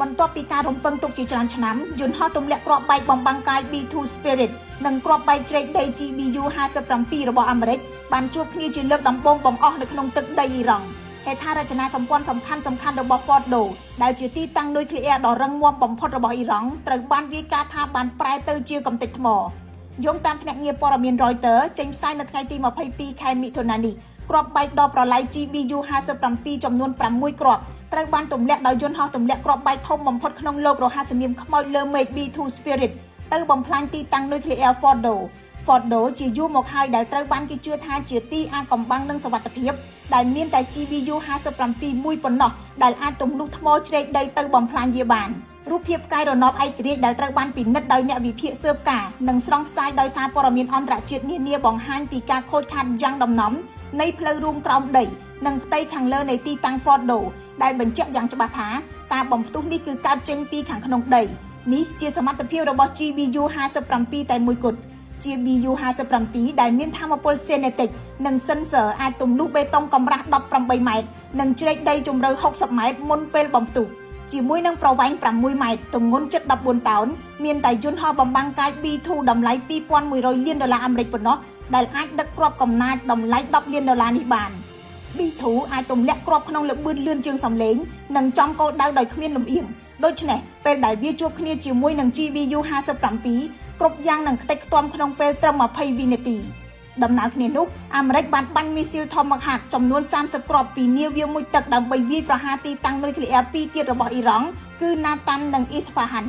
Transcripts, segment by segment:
បន្ទាប់ពីការរំពឹងទុកជាច្រើនឆ្នាំយន្តហោះទម្លាក់គ្រាប់បែកបំបាំងកាយ B2 Spirit និងគ្រាប់បែកជ្រែកដី GBU 57របស់អាមេរិកបានជួបគ្នាជាលើកដំបូងបង្អស់នៅក្នុងទឹកដីអ៊ីរ៉ង់ហេដ្ឋារចនាសម្ព័ន្ធសំខាន់ៗរបស់ Fordo ដែលជាទីតាំងនុយក្លេអ៊ែរដ៏រឹងមាំបំផុតរបស់អ៊ីរ៉ង់ត្រូវបានវាយការណ៍ថាបានប្រែទៅជាកំទេចថ្មយោងតាមភ្នាក់ងារព័ត៌មាន Reuters ចេញផ្សាយនៅថ្ងៃទី22ខែមិថុនានេះគ្រាប់បែកដ៏ប្រឡាយ GBU 57ចំនួន6គ្រាប់ត្រូវបានទម្លាក់ដោយយន្តហោះទម្លាក់គ្រាប់បែកធំបំផុតក្នុងលោករហស្សនាមខ្មោចលើមេឃ B2 Spirit ទៅបំផ្លាញទីតាំងនុយក្លេអ៊ែរ Fordo ជាយូរមកហើយដែលត្រូវបានគេជឿថាជាទីអាថ៌កំបាំងនិងសុវត្ថិភាពដែលមានតែ GBU 57មួយប៉ុណ្ណោះដែលអាចទម្លុះថ្មជ្រែកដីទៅបំផ្លាញវាបានរូបភាពផ្កាយរណបឯករាជ្យដែលត្រូវបានពិនិត្យដោយអ្នកវិភាគស៊ើបការនិងស្រង់ផ្សាយដោយសារព័ត៌មានអន្តរជាតិនានាបង្ហាញពីការខូចខាតយ៉ាងដំណំនៃផ្លូវរួមក្រោមដីនិងផ្ទៃខាងលើនៃទីតាំង Fordo ដែលបញ្ជាក់យ៉ាងច្បាស់ថាការបំផ្ទុះនេះគឺកើតចេញពីខាងក្នុងដីនេះជាសមត្ថភាពរបស់ GBU 57តែមួយគត់ GBU 57ដែលមានថាមពលសេនេតិកនិងសិនស័រអាចទម្លុះបេតុងកម្រាស់18ម៉ែត្រនិងជ្រែកដីជម្រៅ60ម៉ែត្រមុនពេលបំផ្ទុះជាមួយនឹងប្រវែង6ម៉ែត្រទម្ងន់ជិត14តោនមានតែយន្តហោះបំបាំងកាយ B2 តម្លៃ$2100លានអាមេរិកប៉ុណ្ណោះដែលអាចដឹកគ្រាប់កំណាចតម្លៃ$10លាននេះបាន B2 អាចទម្លាក់គ្រាប់ក្នុងល្បឿនលឿនជាងសំឡេងនិងចំគោលដៅដោយគ្មានលំអៀងដូច្នេះពេលដែលវាជួបគ្នាជាមួយនឹង GBU 57គ្រប់យ៉ាងនឹងខ្ទេចខ្ទាំក្នុងពេលត្រឹម20វិនាទីដំណើរគ្នានោះអាមេរិកបានបាញ់មីស៊ីល Tomahawk ចំនួន30គ្រាប់ពីនាវាមុជទឹកដើម្បីវាយប្រហារទីតាំងនុយក្លេអ៊ែរ2ទៀតរបស់អ៊ីរ៉ង់គឺ Natanz និង Isfahan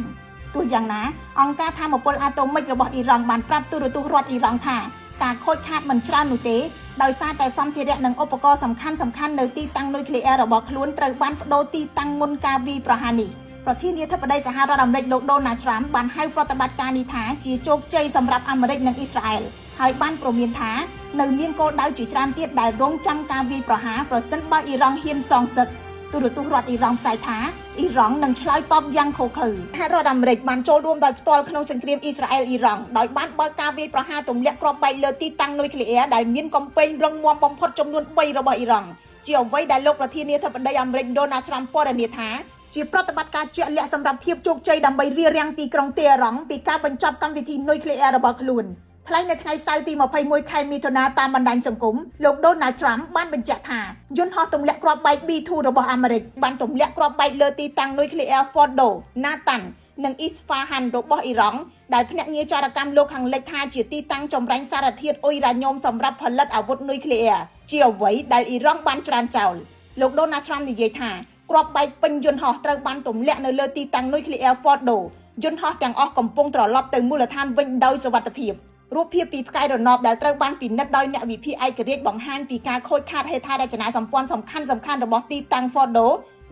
ទោះយ៉ាងណាអង្គការថាមពលអាតូមិករបស់អ៊ីរ៉ង់បានប្រាប់ទូរទស្សន៍រដ្ឋអ៊ីរ៉ង់ថាការខូចខាតមិនច្រើននោះទេដោយសារតែសម្ភារៈនិងឧបករណ៍សំខាន់ៗនៅទីតាំងនុយក្លេអ៊ែររបស់ខ្លួនត្រូវបានប្តូរទីតាំងមុនការវាយប្រហារនេះប្រធានាធិបតីសហរដ្ឋអាមេរិកលោក Donald Trump បានហៅប្រតិបត្តិការនេះថាជាជោគជ័យសម្រាប់អាមេរិកនិងអ៊ីស្រាអែលហើយបានព្រមានថានៅមានគោលដៅជាច្រើនទៀតដែលរងចាំការវាយប្រហារប្រសិនបើអ៊ីរ៉ង់ហ៊ានសងសឹកទូរទស្សន៍រដ្ឋអ៊ីរ៉ង់ផ្សាយថាអ៊ីរ៉ង់នឹងឆ្លើយតបយ៉ាងឃោរឃៅសហរដ្ឋអាមេរិកបានចូលរួមដោយផ្ទាល់ក្នុងសង្គ្រាមអ៊ីស្រាអែលអ៊ីរ៉ង់ដោយបានបើកការវាយប្រហារទម្លាក់គ្រាប់បែកលើទីតាំងនុយក្លេអ៊ែរដែលមានកំពែងរឹងមាំបំផុតចំនួន3របស់អ៊ីរ៉ង់ជាអ្វីដែលលោកប្រធានាធិបតីអាមេរិក Donald Trump ពណ៌នាថាជាប្រតិបត្តិការជាក់លាក់សម្រាប់ភាពជោគជ័យដើម្បីរារាំងទីក្រុងតេហ៍រ៉ង់ពីការបញ្ចប់កម្មវិធីនុយក្លេអ៊ែររបស់ខ្លួនថ្លែងនៅថ្ងៃសៅរ៍ទី21ខែមិថុនាតាមបណ្ដាញសង្គមលោក Donald Trump បានបញ្ជាក់ថាយន្តហោះទម្លាក់គ្រាប់បែក B2 របស់អាមេរិកបានទម្លាក់គ្រាប់បែកលើទីតាំងនុយក្លេអ៊ែរ Fordo, Natanz និង Isfahan របស់អ៊ីរ៉ង់ដែលភ្នាក់ងារចារកម្មលោកខាងលិចថាជាទីតាំងចម្រាញ់សារធាតុអ៊ុយរ៉ាញ៉ូមសម្រាប់ផលិតអាវុធនុយក្លេអ៊ែរជាអ្វីដែលអ៊ីរ៉ង់បានច្រានចោលលោក Donald Trump និយាយថាគ្រាប់បែកពេញយន្តហោះត្រូវបានទម្លាក់នៅលើទីតាំងនុយក្លេអ៊ែរ Fordo យន្តហោះទាំងអស់កំពុងត្រឡប់ទៅមូលដ្ឋានវិញដោយសុវត្ថិភាពរូបភាពពីផ្កាយរណបដែលត្រូវបានពិនិត្យដោយអ្នកវិភាគឯករាជ្យបង្ហាញពីការខូចខាតហេដ្ឋារចនាសម្ព័ន្ធសំខាន់ៗរបស់ទីតាំង Fordo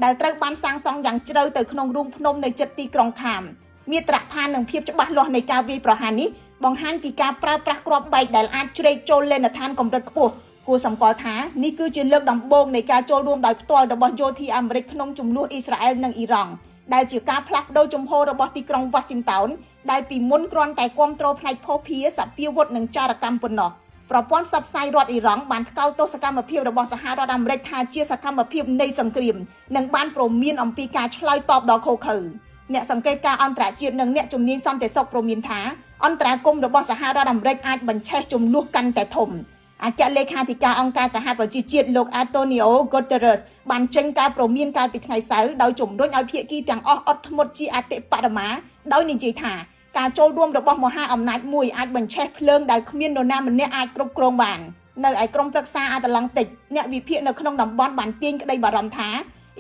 ដែលត្រូវបានសាងសង់យ៉ាងជ្រៅទៅក្នុងរូងភ្នំនៅជិតទីក្រុងខាមមាត្រដ្ឋាននិងភាពច្បាស់លាស់នៃការវាយប្រហារនេះបង្ហាញពីការប្រើប្រាស់គ្រាប់បែកដែលអាចជ្រែកចូលលេនដ្ឋានកម្រិតខ្ពស់គួរសម្គាល់ថានេះគឺជាលើកដំបូងនៃការចូលរួមដោយផ្ទាល់របស់យោធាអាមេរិកក្នុងជំនួសអ៊ីស្រាអែលនិងអ៊ីរ៉ង់ដែលជាការផ្លាស់ប្ដូរជំហររបស់ទីក្រុង Washington ដែលពីមុនគ្រាន់តែគាំទ្រផ្នែកភស្តុភារសពាវុធនិងចារកម្មប៉ុណ្ណោះប្រព័ន្ធផ្សព្វផ្សាយរដ្ឋអ៊ីរ៉ង់បានថ្កោលទោសកម្មភាពរបស់សហរដ្ឋអាមេរិកថាជាសកម្មភាពនៃសង្គ្រាមនិងបានព្រមានអំពីការឆ្លើយតបដ៏ឃោរឃៅអ្នកសង្កេតការណ៍អន្តរជាតិនិងអ្នកជំនាញសន្តិសុខព្រមានថាអន្តរាគមន៍របស់សហរដ្ឋអាមេរិកអាចបញ្ឆេះចំនួនកាន់តែធំអគ្គលេខាធិការអង្គការសហប្រជាជាតិលោក Antonio Guterres បានចេញការព្រមានកាលពីថ្ងៃសៅរ៍ដោយជំរុញឲ្យភាគីទាំងអស់អត់ធ្មត់ជាអតិបរមាដោយនិយាយថាការចូលរួមរបស់មហាអំណាចមួយអាចបញ្ឆេះភ្លើងដែលគ្មាននរណាម្នាក់អាចគ្រប់គ្រងបាននៅឯក្រមប្រឹក្សាអាត្លង់តិកអ្នកវិភាគនៅក្នុងតំបន់បានទាញក្តីបារម្ភថា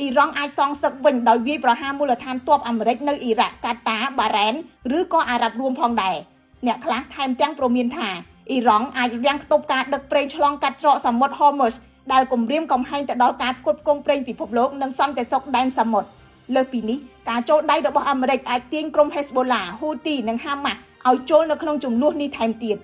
អ៊ីរ៉ង់អាចសងសឹកវិញដោយវាយប្រហារមូលដ្ឋានទ័ពអាមេរិកនៅអ៊ីរ៉ាក់កាតា បារ៉ែនឬក៏អារ៉ាប់រួមផងដែរអ្នកខ្លះថែមទាំងព្រមានថាអ៊ីរ៉ង់អាចរាំងខ្ទប់ការដឹកប្រេងឆ្លងកាត់ច្រកសមុទ្រ Hormuz ដែលគំរាមកំហែងទៅដល់ការផ្គត់ផ្គង់ប្រេងពិភពលោកនិងសន្តិសុខដែនសមុទ្រលើសពីនេះការចូលដៃរបស់អាមេរិកអាចទាញក្រុម Hezbollah, Houthi និង Hamas ឲ្យចូលនៅក្នុងចំនួននេះថែមទៀត